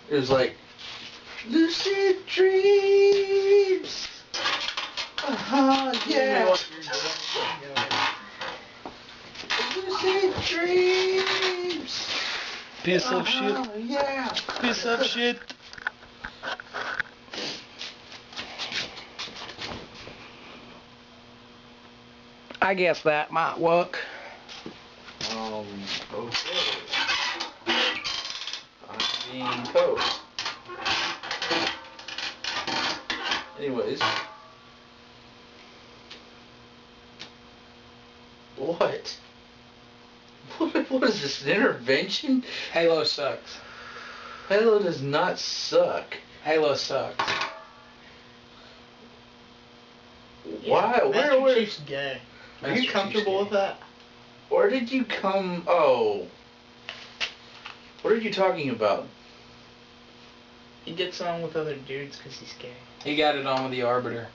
It was like, lucid dreams. Yeah. Lucid dreams. Piece of shit. Yeah. Piece of shit. I guess that might work. Okay. I'm being cold. Anyways. What? What is this, an intervention? Halo sucks. Halo does not suck. Halo sucks. Why? Yeah, Master Where? Chief's gay. Are Master you comfortable Chief's with that? Where did you come? Oh. What are you talking about? He gets on with other dudes because he's gay. He got it on with the Arbiter.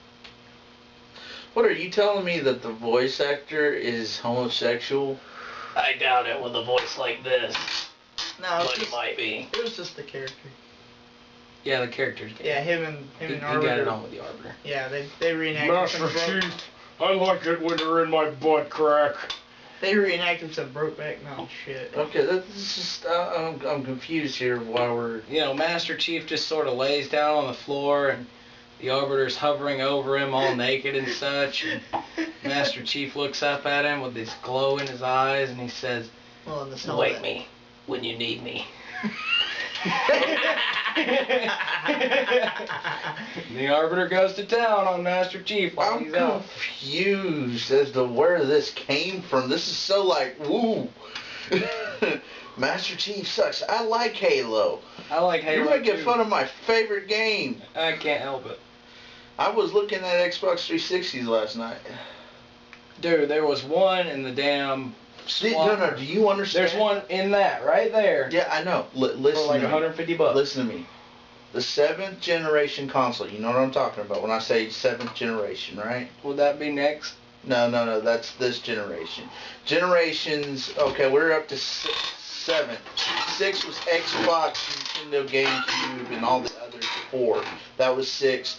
What are you telling me that the voice actor is homosexual? I doubt it with a voice like this. No, But it might be. It was just the character. Yeah, the character's gay. Yeah, him and He Arbiter. got it on with the Arbiter. Yeah, they reenacted some I like it when you're in my butt crack. They reenacted some Brokeback Mountain shit. Okay, that's just I'm confused here why we're. You know, Master Chief just sort of lays down on the floor and the Arbiter's hovering over him all naked and such. And Master Chief looks up at him with this glow in his eyes and he says, Well, in this "Wake me when you need me." The Arbiter goes to town on Master Chief while I'm he's out. confused as to where this came from. This is so like, woo. Master Chief sucks. I like Halo. I like Halo. You're making too. fun of my favorite game. I can't help it. I was looking at Xbox 360s last night. Dude, there was one in the damn No, do you understand? There's one in that, right there. Yeah, I know. Listen For like to me. $150. Listen to me. The 7th generation console, you know what I'm talking about when I say 7th generation, right? Would that be next? No, that's this generation. Generations, okay, we're up to 7. 6 was Xbox, Nintendo, GameCube, and all the others 4. That was 6.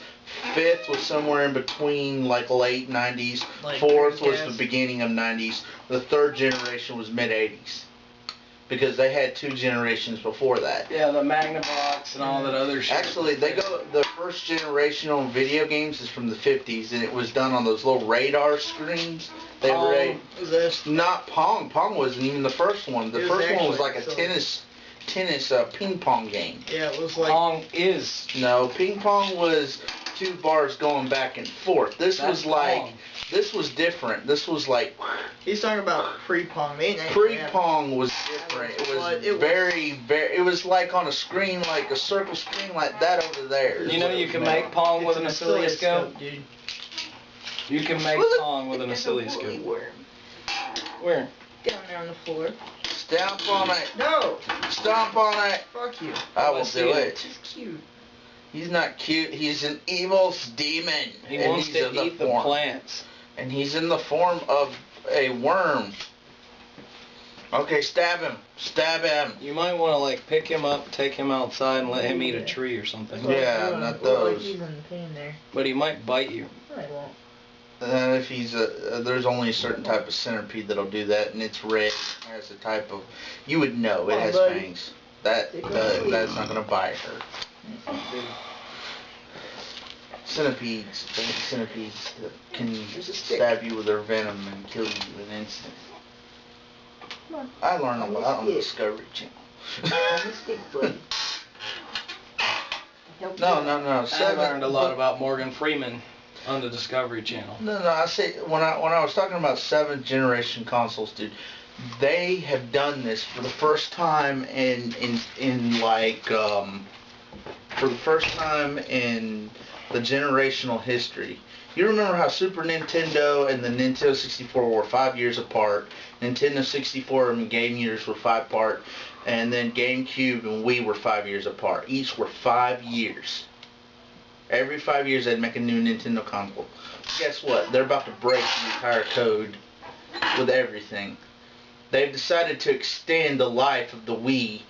5th was somewhere in between, like late 90s. Like 4th was the Dreamcast. beginning of 90s. The 3rd generation was mid 80s. Because they had 2 generations before that. Yeah, the Magnavox and all that other shit. Actually, the first generation on video games is from the 50s, and it was done on those little radar screens. They were not Pong. Pong wasn't even the first one. The It was first one was like a actually- tennis ping pong game. Yeah, it was like Pong is. No, ping pong was 2 bars going back and forth. This That's was like Pong. this was different. This was like he's talking about pre-Pong. pre-pong was different. It was very. It was like on a screen, like a circle screen, like that over there. You know you can make Pong with an oscilloscope? dude. You can make Pong with an oscilloscope. Where? Down there on the floor. Stomp on it. No. Stomp on it. Fuck you. I will Let's do see it. He's cute. He's not cute. He's an evil demon. He And wants he's to in the eat the form- plants. And he's in the form of a worm. Okay, stab him. Stab him. You might want to like pick him up, take him outside, and let him eat a tree or something. Yeah, not those. He's in pain there. But he might bite you. I won't. And if he's there's only a certain type of centipede that'll do that, and it's red. Has a type of, you would know, it has fangs. That's not gonna bite her. Centipedes can stab you with their venom and kill you in an instant. I learned a lot on the Discovery Channel. No. I learned a lot about Morgan Freeman on the Discovery Channel. No. I say when I was talking about 7th generation consoles, dude, they have done this for the first time in the generational history. You remember how Super Nintendo and the Nintendo 64 were 5 years apart. Nintendo 64 and Game Gears were 5 apart, and then GameCube and Wii were 5 years apart. Each were 5 years. Every 5 years they'd make a new Nintendo console. Guess what? They're about to break the entire code with everything. They've decided to extend the life of the Wii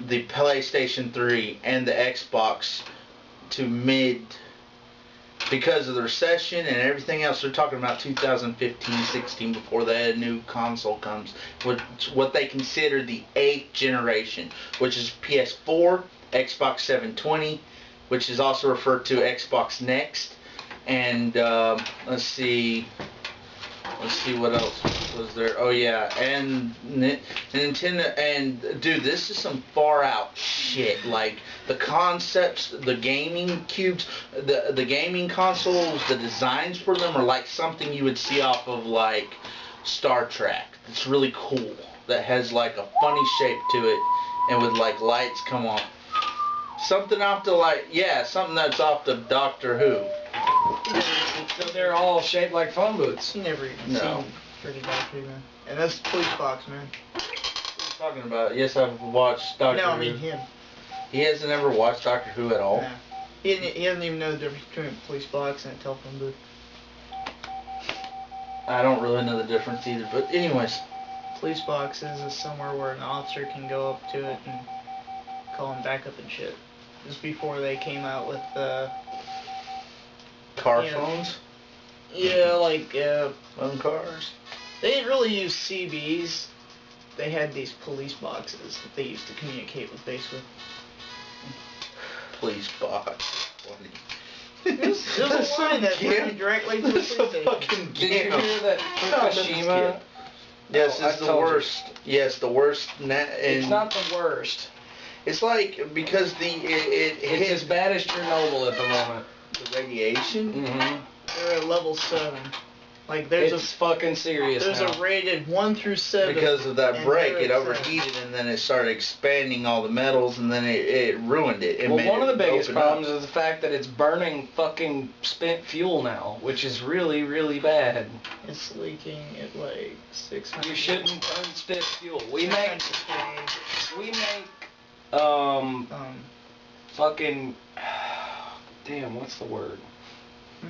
the PlayStation 3 and the Xbox to mid, because of the recession and everything else. They're talking about 2015-16 before the new console comes, what they consider the 8th generation, which is PS4, Xbox 720, which is also referred to Xbox Next, and let's see what else was there. Oh yeah, and Nintendo. And dude, this is some far out shit. Like the concepts, the gaming cubes, the gaming consoles, the designs for them are like something you would see off of like Star Trek. It's really cool. That has like a funny shape to it, and with like lights come on. Something off the something that's off the Doctor Who. So they're all shaped like phone booths. You never even No. seen Freddy Doctor, man. And that's the police box, man. What are you talking about? Yes, I've watched Doctor Who. No, I mean him. He hasn't ever watched Doctor Who at all. Nah. He doesn't even know the difference between a police box and a telephone booth. I don't really know the difference either, but anyways. Police box is somewhere where an officer can go up to it and call him backup and shit. This is before they came out with Car Yeah. phones? like Phone cars? they didn't really use CBs. They had these police boxes that they used to communicate with base with. Police box. Funny. It was a line that went directly to the It's a police station. fucking Did you game. hear that Fukushima? Yes, Oh, it's I the told you. worst. Yes, the worst. It's not the worst. It's like because it It's as hits bad as Chernobyl at the moment. the radiation. Mm-hmm. They're at level 7. Like there's It's fucking serious there's now. a rated 1 through 7. Because of that and break, they're it at 7. overheated and then it started expanding all the metals and then it ruined it. It Well, made one of it the biggest open up. problems is the fact that it's burning fucking spent fuel now, which is really, really bad. It's leaking at like 600. You shouldn't burn spent fuel. We 600 make fucking damn, what's the word? Hmm?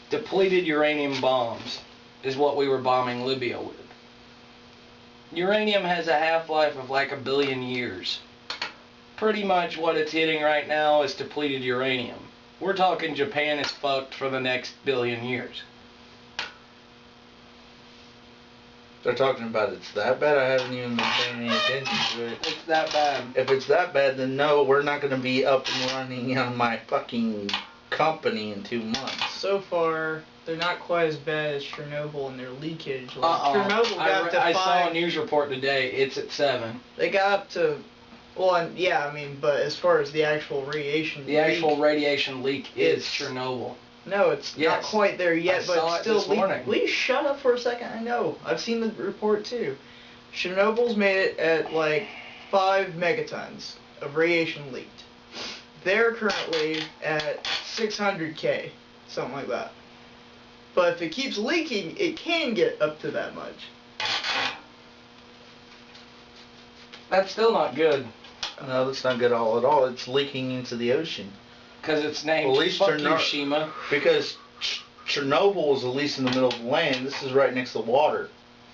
Depleted uranium bombs is what we were bombing Libya with. Uranium has a half-life of like 1 billion years. Pretty much what it's hitting right now is depleted uranium. We're talking Japan is fucked for the next 1 billion years. They're talking about it's that bad. I haven't even been paying any attention to it. It's that bad. If it's that bad, then no, we're not going to be up and running on my fucking company in 2 months. So far, they're not quite as bad as Chernobyl in their leakage. Like, Uh-oh. Chernobyl got up to 5. I saw a news report today. It's at 7. They got up to, well, and, yeah, I mean, but as far as the actual radiation, The actual radiation leak is It's- Chernobyl. no, it's not Yes. quite there yet, I but saw it's it still this morning. Please shut up for a second. I know. I've seen the report too. Chernobyl's made it at like 5 megatons of radiation leaked. They're currently at 600K, something like that. But if it keeps leaking, it can get up to that much. That's still not good. No, that's not good at all. It's leaking into the ocean. Because it's named Well, at least they're not- Fukushima. Because Chernobyl is at least in the middle of the land. This is right next to the water.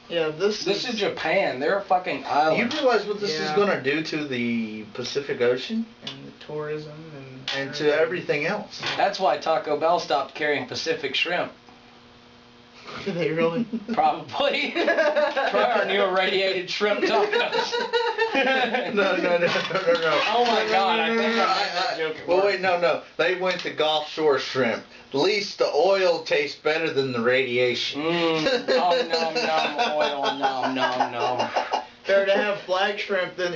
Yeah, This is Japan. They're a fucking island. You realize what this is Yeah. going to do to the Pacific Ocean? and the tourism And to everything else. That's why Taco Bell stopped carrying Pacific shrimp. Do they really? Probably. Try our new irradiated shrimp tacos. No. Oh my god, I think I made that joke at Well, work. wait, no. They went to Gulf Shore shrimp. At least the oil tastes better than the radiation. Nom, oil, nom. Better to have black shrimp than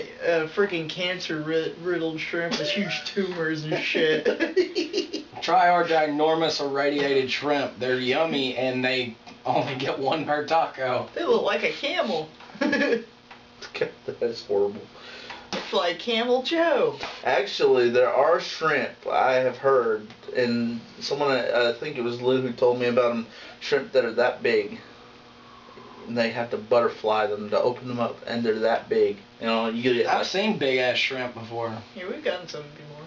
freaking cancer-riddled shrimp with huge tumors and shit. Try our ginormous irradiated shrimp. They're yummy and they only get 1 per taco. They look like a camel. That's horrible. It's like Camel Joe. Actually, there are shrimp, I have heard, and someone, I think it was Lou who told me about them, shrimp that are that big. And they have to butterfly them to open them up, and they're that big. You know, you get it. I've seen big ass shrimp before. Yeah, we've gotten some before.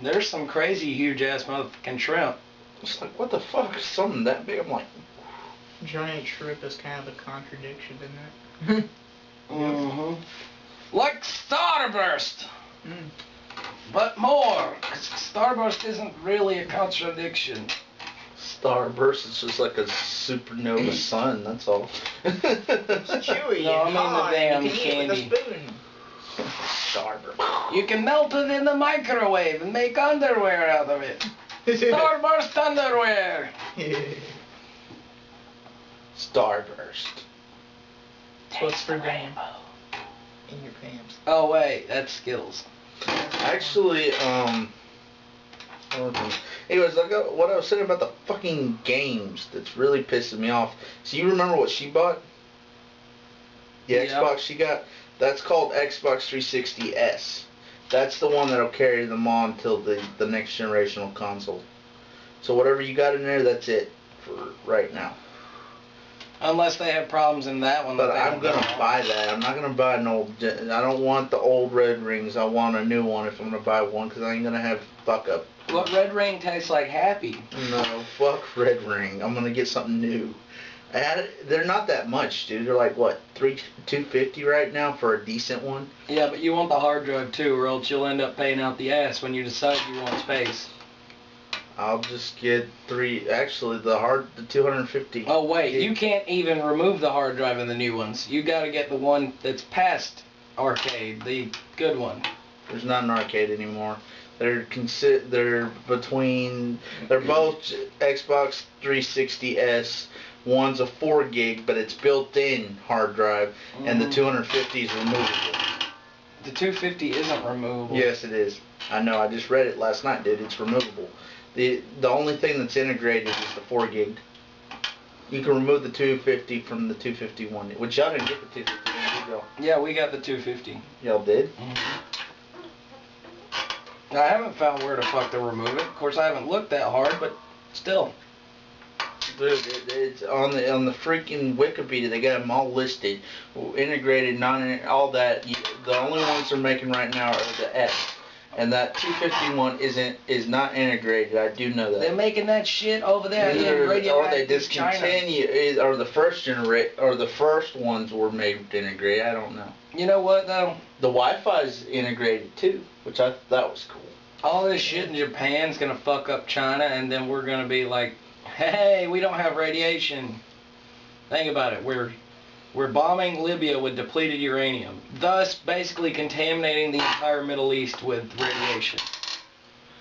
There's some crazy huge ass motherfucking shrimp. It's like, what the fuck is something that big? I'm like, Giant shrimp is kind of a contradiction, isn't it? Mm-hmm. Like Starburst, Mm. but more. 'Cause Starburst isn't really a contradiction. Starburst is just like a supernova sun, that's all. It's chewy No, I and mean the hot, damn and you can eat it with candy. a spoon. Starburst. You can melt it in the microwave and make underwear out of it. Starburst underwear. Starburst. What's for game? In your pants. Oh wait, that's Skittles. Actually, anyways, like what I was saying about the fucking games that's really pissing me off. So you remember what she bought? The Yeah. Xbox she got? That's called Xbox 360S. That's the one that'll carry them on till the next generational console. So whatever you got in there, that's it for right now. Unless they have problems in that one. But that they I'm don't gonna know. buy that. I'm not gonna buy an old. I don't want the old red rings. I want a new one if I'm gonna buy one, because I ain't gonna have fuck up. What red ring tastes like happy? No, fuck red ring. I'm gonna get something new. They're not that much, dude. They're like what, $250 right now for a decent one. Yeah, but you want the hard drive too, or else you'll end up paying out the ass when you decide you want space. I'll just get three. Actually, the 250. Oh wait, gig. you can't even remove the hard drive in the new ones. You gotta get the one that's past arcade, the good one. There's not an arcade anymore. They're between. They're both Xbox 360S. One's a 4 gig, but it's built-in hard drive, and the 250 is removable. The 250 isn't removable. Yes, it is. I know. I just read it last night, dude. It's removable. The only thing that's integrated is the 4 gig. You can remove the 250 from the 251, which y'all didn't get the 251, did y'all? Yeah, we got the 250. Y'all did? I haven't found where the fuck to remove it. Of course, I haven't looked that hard, but still. Dude, it's on the freaking Wikipedia. They got them all listed, integrated, all that. The only ones they're making right now are the S, and that 251 is not integrated. I do know that. They're making that shit over there in Or they radioactive China. discontinue, or the first ones were made integrated. I don't know. You know what though? The Wi-Fi's integrated too, which I thought was cool. All this shit in Japan's gonna fuck up China, and then we're gonna be like, hey, we don't have radiation. Think about it. We're bombing Libya with depleted uranium, thus basically contaminating the entire Middle East with radiation.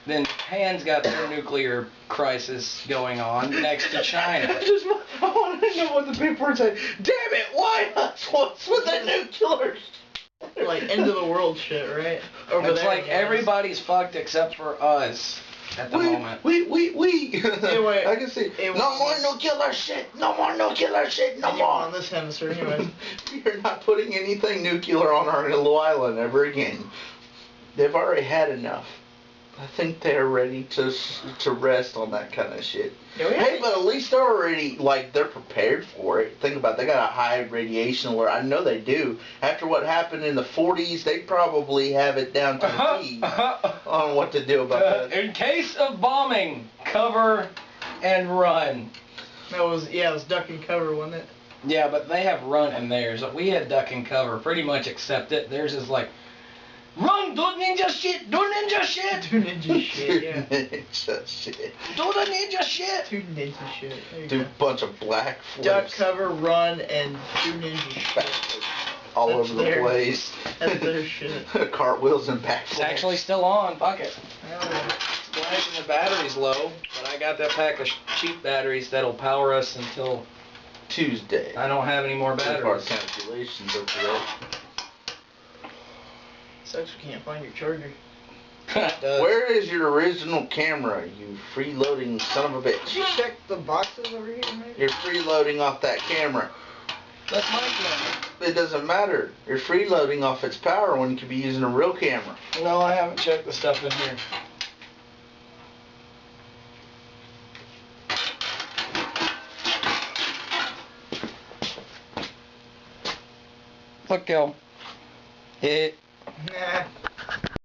Then Japan's got their nuclear crisis going on next to China. I want to know what the people are saying. Damn it, why us? What's with the nuclear? Like end of the world shit, right? Over It's there, like everybody's fucked except for us at the moment. We. Anyway, I can see. No more nuclear shit. No more nuclear shit. No Anyone more. on this hemisphere, anyway. You're not putting anything nuclear on our little island ever again. They've already had enough. I think they're ready to rest on that kind of shit. Yeah, Hey, but at least they're already, like, they're prepared for it. Think about it. They got a high radiation alert. I know they do. After what happened in the 40s, they probably have it down to the T on what to do about that. In case of bombing, cover and run. It was duck and cover, wasn't it? Yeah, but they have run in theirs. We had duck and cover. Pretty much accept it. Theirs is like, run, do ninja shit, do ninja shit. Two ninja shit, yeah. Ninja shit. Do the ninja shit. Two ninja shit. There you Do a go. bunch of black Duck, flips cover, run, and two ninja shit. all That's over the their- place. That's their shit. Cartwheels and backflips. It's actually still on. Fuck it. Hell yeah. Still the battery's low, but I got that pack of cheap batteries that'll power us until Tuesday. I don't have any more Our batteries. calculations are correct. Sucks we can't find your charger. Where is your original camera, you freeloading son of a Did bitch? you check the boxes over here, maybe? You're freeloading off that camera. That's my camera. It doesn't matter. You're freeloading off its power when you could be using a real camera. No, I haven't checked the stuff in here. Look, yo. Nah.